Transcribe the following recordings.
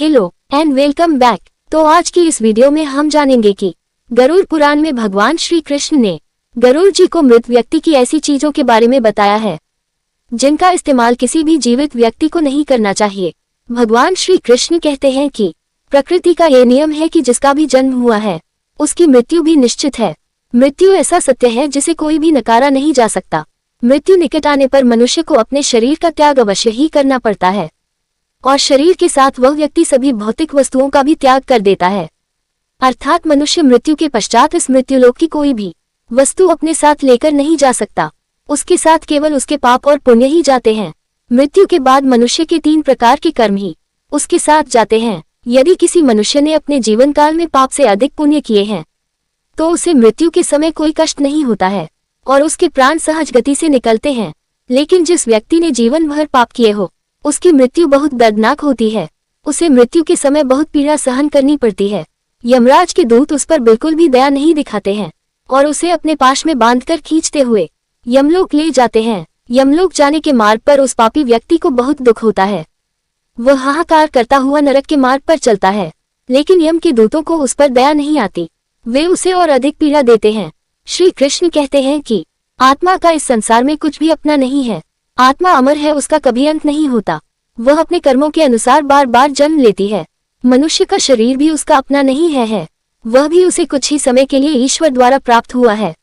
Hello and welcome back. तो आज की इस वीडियो में हम जानेंगे कि गरुड़ पुराण में भगवान श्री कृष्ण ने गरुड़ जी को मृत व्यक्ति की ऐसी चीजों के बारे में बताया है जिनका इस्तेमाल किसी भी जीवित व्यक्ति को नहीं करना चाहिए। भगवान श्री कृष्ण कहते हैं कि प्रकृति का ये नियम है कि जिसका भी जन्म हुआ है उसकी मृत्यु भी निश्चित है। मृत्यु ऐसा सत्य है जिसे कोई भी नकारा नहीं जा सकता। मृत्यु निकट आने पर मनुष्य को अपने शरीर का त्याग अवश्य ही करना पड़ता है और शरीर के साथ वह व्यक्ति सभी भौतिक वस्तुओं का भी त्याग कर देता है। अर्थात मनुष्य मृत्यु के पश्चात इस मृत्युलोक की कोई भी वस्तु अपने साथ लेकर नहीं जा सकता। उसके साथ केवल उसके पाप और पुण्य ही जाते हैं। मृत्यु के बाद मनुष्य के 3 प्रकार के कर्म ही उसके साथ जाते हैं। यदि किसी मनुष्य ने अपने जीवन काल में पाप से अधिक पुण्य किए हैं तो उसे मृत्यु के समय कोई कष्ट नहीं होता है और उसके प्राण सहज गति से निकलते हैं। लेकिन जिस व्यक्ति ने जीवन भर पाप किए हो उसकी मृत्यु बहुत दर्दनाक होती है। उसे मृत्यु के समय बहुत पीड़ा सहन करनी पड़ती है। यमराज के दूत उस पर बिल्कुल भी दया नहीं दिखाते हैं और उसे अपने पाश में बांधकर खींचते हुए यमलोक ले जाते हैं। यमलोक जाने के मार्ग पर उस पापी व्यक्ति को बहुत दुख होता है। वह हाहाकार करता हुआ नरक के मार्ग पर चलता है, लेकिन यम के दूतों को उस पर दया नहीं आती। वे उसे और अधिक पीड़ा देते हैं। श्री कृष्ण कहते हैं कि आत्मा का इस संसार में कुछ भी अपना नहीं है। आत्मा अमर है, उसका कभी अंत नहीं होता। वह अपने कर्मों के अनुसार बार बार जन्म लेती है। मनुष्य का शरीर भी उसका अपना नहीं है। वह भी उसे कुछ ही समय के लिए ईश्वर द्वारा प्राप्त हुआ है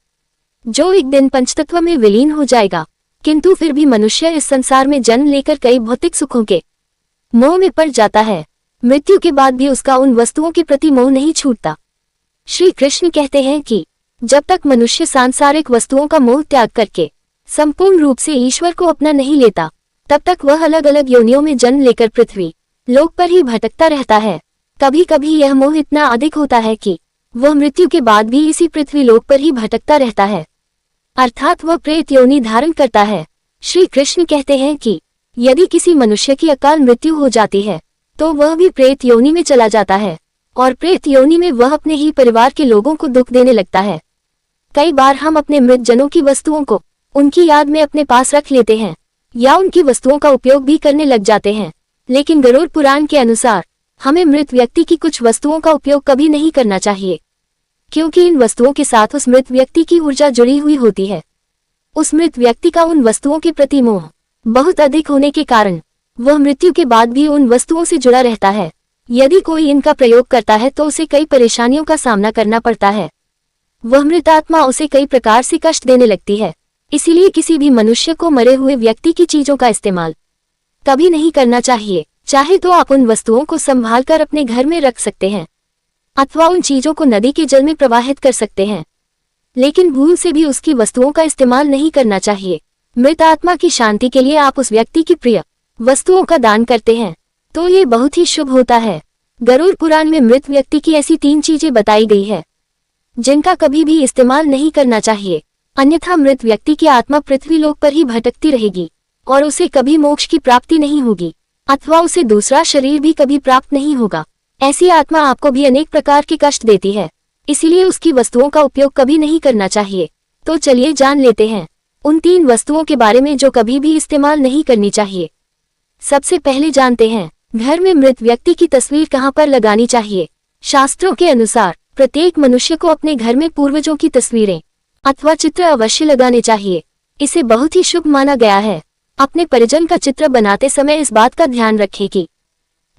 जो एक दिन पंचतत्व में विलीन हो जाएगा। किंतु फिर भी मनुष्य इस संसार में जन्म लेकर कई भौतिक सुखों के मोह में पड़ जाता है। मृत्यु के बाद भी उसका उन वस्तुओं के प्रति मोह नहीं छूटता। श्री कृष्ण कहते हैं कि जब तक मनुष्य सांसारिक वस्तुओं का मोह त्याग करके संपूर्ण रूप से ईश्वर को अपना नहीं लेता तब तक वह अलग अलग योनियों में जन्म लेकर पृथ्वी लोक पर ही भटकता रहता है। कभी कभी यह मोह इतना अधिक होता है कि वह मृत्यु के बाद भी इसी पृथ्वी लोक पर ही भटकता रहता है, अर्थात वह प्रेत योनि धारण करता है। श्री कृष्ण कहते हैं कि यदि किसी मनुष्य की अकाल मृत्यु हो जाती है तो वह भी प्रेत योनि में चला जाता है और प्रेत योनि में वह अपने ही परिवार के लोगों को दुख देने लगता है। कई बार हम अपने मृत जनों की वस्तुओं को उनकी याद में अपने पास रख लेते हैं या उनकी वस्तुओं का उपयोग भी करने लग जाते हैं, लेकिन गरुड़ पुराण के अनुसार हमें मृत व्यक्ति की कुछ वस्तुओं का उपयोग कभी नहीं करना चाहिए, क्योंकि इन वस्तुओं के साथ उस मृत व्यक्ति की ऊर्जा जुड़ी हुई होती है। उस मृत व्यक्ति का उन वस्तुओं के प्रति मोह बहुत अधिक होने के कारण वह मृत्यु के बाद भी उन वस्तुओं से जुड़ा रहता है। यदि कोई इनका प्रयोग करता है तो उसे कई परेशानियों का सामना करना पड़ता है। वह मृत आत्मा उसे कई प्रकार से कष्ट देने लगती है। इसीलिए किसी भी मनुष्य को मरे हुए व्यक्ति की चीजों का इस्तेमाल कभी नहीं करना चाहिए। चाहे तो आप उन वस्तुओं को संभाल कर अपने घर में रख सकते हैं अथवा उन चीजों को नदी के जल में प्रवाहित कर सकते हैं, लेकिन भूल से भी उसकी वस्तुओं का इस्तेमाल नहीं करना चाहिए। मृत आत्मा की शांति के लिए आप उस व्यक्ति की प्रिय वस्तुओं का दान करते हैं तो ये बहुत ही शुभ होता है। गरुड़ पुराण में मृत व्यक्ति की ऐसी 3 चीजें बताई गई है जिनका कभी भी इस्तेमाल नहीं करना चाहिए, अन्यथा मृत व्यक्ति की आत्मा पृथ्वी लोक पर ही भटकती रहेगी और उसे कभी मोक्ष की प्राप्ति नहीं होगी अथवा उसे दूसरा शरीर भी कभी प्राप्त नहीं होगा। ऐसी आत्मा आपको भी अनेक प्रकार के कष्ट देती है, इसीलिए उसकी वस्तुओं का उपयोग कभी नहीं करना चाहिए। तो चलिए जान लेते हैं उन 3 वस्तुओं के बारे में जो कभी भी इस्तेमाल नहीं करनी चाहिए। सबसे पहले जानते हैं घर में मृत व्यक्ति की तस्वीर कहाँ पर लगानी चाहिए। शास्त्रों के अनुसार प्रत्येक मनुष्य को अपने घर में पूर्वजों की तस्वीरें अथवा चित्र अवश्य लगाने चाहिए। इसे बहुत ही शुभ माना गया है। अपने परिजन का चित्र बनाते समय इस बात का ध्यान रखें कि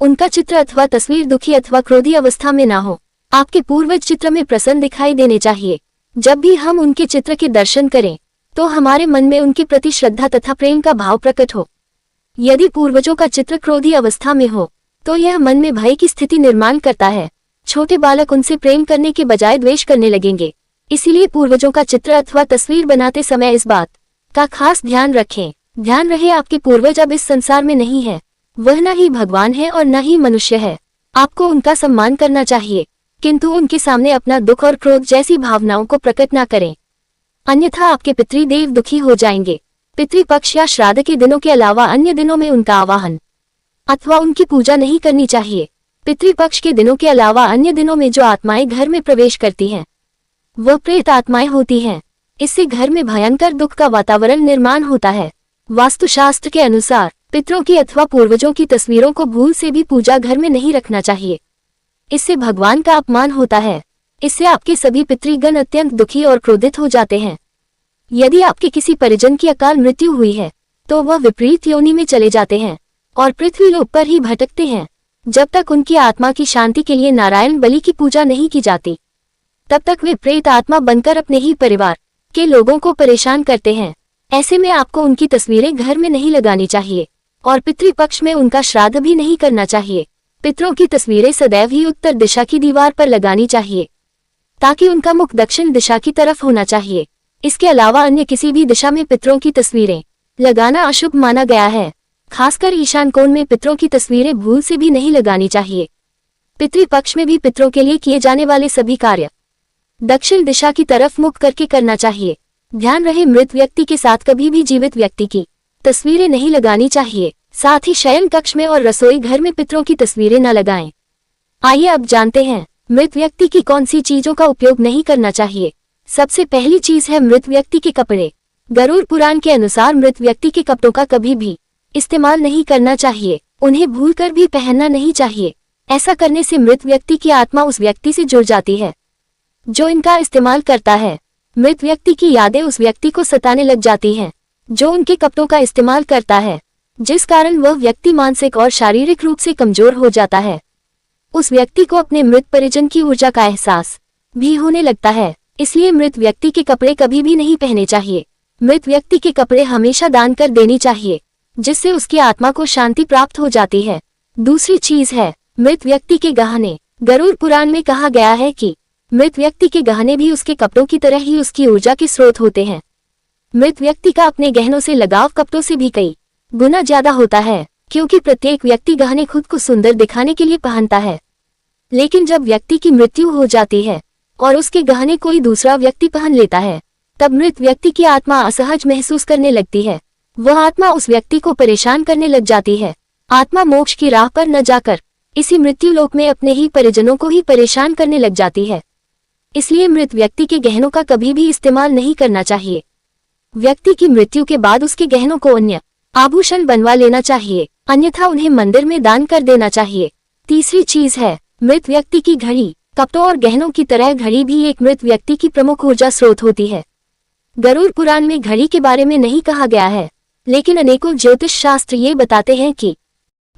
उनका चित्र अथवा तस्वीर दुखी अथवा क्रोधी अवस्था में ना हो। आपके पूर्वज चित्र में प्रसन्न दिखाई देने चाहिए। जब भी हम उनके चित्र के दर्शन करें तो हमारे मन में उनके प्रति श्रद्धा तथा प्रेम का भाव प्रकट हो। यदि पूर्वजों का चित्र क्रोधी अवस्था में हो तो यह मन में भय की स्थिति निर्माण करता है। छोटे बालक उनसे प्रेम करने के बजाय द्वेष करने लगेंगे। इसीलिए पूर्वजों का चित्र अथवा तस्वीर बनाते समय इस बात का खास ध्यान रखें। ध्यान रहे आपके पूर्वज अब इस संसार में नहीं है। वह न ही भगवान है और न ही मनुष्य है। आपको उनका सम्मान करना चाहिए, किंतु उनके सामने अपना दुख और क्रोध जैसी भावनाओं को प्रकट न करें, अन्यथा आपके पितृदेव दुखी हो जाएंगे। पितृपक्ष या श्राद्ध के दिनों के अलावा अन्य दिनों में उनका आवाहन अथवा उनकी पूजा नहीं करनी चाहिए। पितृपक्ष के दिनों के अलावा अन्य दिनों में जो आत्माएं घर में प्रवेश करती हैं वह प्रेत आत्माएं होती हैं। इससे घर में भयंकर दुख का वातावरण निर्माण होता है। वास्तुशास्त्र के अनुसार पितरों की अथवा पूर्वजों की तस्वीरों को भूल से भी पूजा घर में नहीं रखना चाहिए। इससे भगवान का अपमान होता है। इससे आपके सभी पितृगण अत्यंत दुखी और क्रोधित हो जाते हैं। यदि आपके किसी परिजन की अकाल मृत्यु हुई है तो वह विपरीत योनि में चले जाते हैं और पृथ्वी लोक पर ही भटकते हैं। जब तक उनकी आत्मा की शांति के लिए नारायण बलि की पूजा नहीं की जाती, तब तक वे प्रेत आत्मा बनकर अपने ही परिवार के लोगों को परेशान करते हैं। ऐसे में आपको उनकी तस्वीरें घर में नहीं लगानी चाहिए और पितृपक्ष में उनका श्राद्ध भी नहीं करना चाहिए। पितरों की तस्वीरें सदैव ही उत्तर दिशा की दीवार पर लगानी चाहिए, ताकि उनका मुख दक्षिण दिशा की तरफ होना चाहिए। इसके अलावा अन्य किसी भी दिशा में पितरों की तस्वीरें लगाना अशुभ माना गया है। खासकर ईशान कोण में पितरों की तस्वीरें भूल से भी नहीं लगानी चाहिए। पितृपक्ष में भी पितरों के लिए किए जाने वाले सभी कार्य दक्षिण दिशा की तरफ मुख करके करना चाहिए। ध्यान रहे, मृत व्यक्ति के साथ कभी भी जीवित व्यक्ति की तस्वीरें नहीं लगानी चाहिए। साथ ही शयन कक्ष में और रसोई घर में पितरों की तस्वीरें न लगाएं। आइए अब जानते हैं मृत व्यक्ति की कौन सी चीजों का उपयोग नहीं करना चाहिए। सबसे पहली चीज है मृत व्यक्ति के कपड़े। गरुड़ पुराण के अनुसार मृत व्यक्ति के कपड़ों का कभी भी इस्तेमाल नहीं करना चाहिए। उन्हें भूलकर भी पहनना नहीं चाहिए। ऐसा करने से मृत व्यक्ति की आत्मा उस व्यक्ति से जुड़ जाती है जो इनका इस्तेमाल करता है। मृत व्यक्ति की यादें उस व्यक्ति को सताने लग जाती हैं जो उनके कपड़ों का इस्तेमाल करता है, जिस कारण वह व्यक्ति मानसिक और शारीरिक रूप से कमजोर हो जाता है। उस व्यक्ति को अपने मृत परिजन की ऊर्जा का एहसास भी होने लगता है। इसलिए मृत व्यक्ति के कपड़े कभी भी नहीं पहने चाहिए। मृत व्यक्ति के कपड़े हमेशा दान कर देनी चाहिए, जिससे उसकी आत्मा को शांति प्राप्त हो जाती है। दूसरी चीज है मृत व्यक्ति के गहने। गरुड़ पुराण में कहा गया है कि मृत व्यक्ति के गहने भी उसके कपड़ों की तरह ही उसकी ऊर्जा के स्रोत होते हैं। मृत व्यक्ति का अपने गहनों से लगाव कपड़ों से भी कई गुना ज्यादा होता है, क्योंकि प्रत्येक व्यक्ति गहने खुद को सुंदर दिखाने के लिए पहनता है। लेकिन जब व्यक्ति की मृत्यु हो जाती है और उसके गहने कोई दूसरा व्यक्ति पहन लेता है, तब मृत व्यक्ति की आत्मा असहज महसूस करने लगती है। वह आत्मा उस व्यक्ति को परेशान करने लग जाती है। आत्मा मोक्ष की राह पर न जाकर इसी मृत्यु लोक में अपने ही परिजनों को ही परेशान करने लग जाती है। इसलिए मृत व्यक्ति के गहनों का कभी भी इस्तेमाल नहीं करना चाहिए। व्यक्ति की मृत्यु के बाद उसके गहनों को अन्य आभूषण बनवा लेना चाहिए, अन्यथा उन्हें मंदिर में दान कर देना चाहिए। तीसरी चीज है मृत व्यक्ति की घड़ी। कपड़ों और गहनों की तरह घड़ी भी एक मृत व्यक्ति की प्रमुख ऊर्जा स्रोत होती है। गरुड़ पुराण में घड़ी के बारे में नहीं कहा गया है, लेकिन अनेकों ज्योतिष शास्त्र ये बताते हैं कि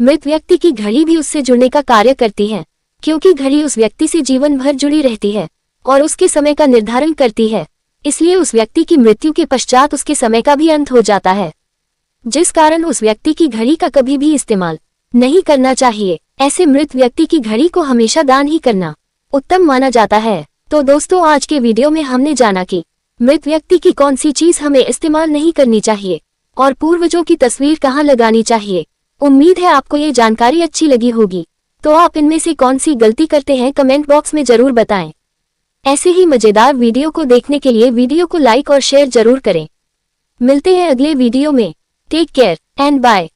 मृत व्यक्ति की घड़ी भी उससे जुड़ने का कार्य करती है, क्योंकि घड़ी उस व्यक्ति से जीवन भर जुड़ी रहती है और उसके समय का निर्धारण करती है। इसलिए उस व्यक्ति की मृत्यु के पश्चात उसके समय का भी अंत हो जाता है, जिस कारण उस व्यक्ति की घड़ी का कभी भी इस्तेमाल नहीं करना चाहिए। ऐसे मृत व्यक्ति की घड़ी को हमेशा दान ही करना उत्तम माना जाता है। तो दोस्तों, आज के वीडियो में हमने जाना कि मृत व्यक्ति की कौन सी चीज हमें इस्तेमाल नहीं करनी चाहिए और पूर्वजों की तस्वीर कहाँ लगानी चाहिए। उम्मीद है आपको ये जानकारी अच्छी लगी होगी। तो आप इनमें से कौन सी गलती करते हैं कमेंट बॉक्स में जरूर बताएं। ऐसे ही मजेदार वीडियो को देखने के लिए वीडियो को लाइक और शेयर जरूर करें। मिलते हैं अगले वीडियो में। Take care and bye.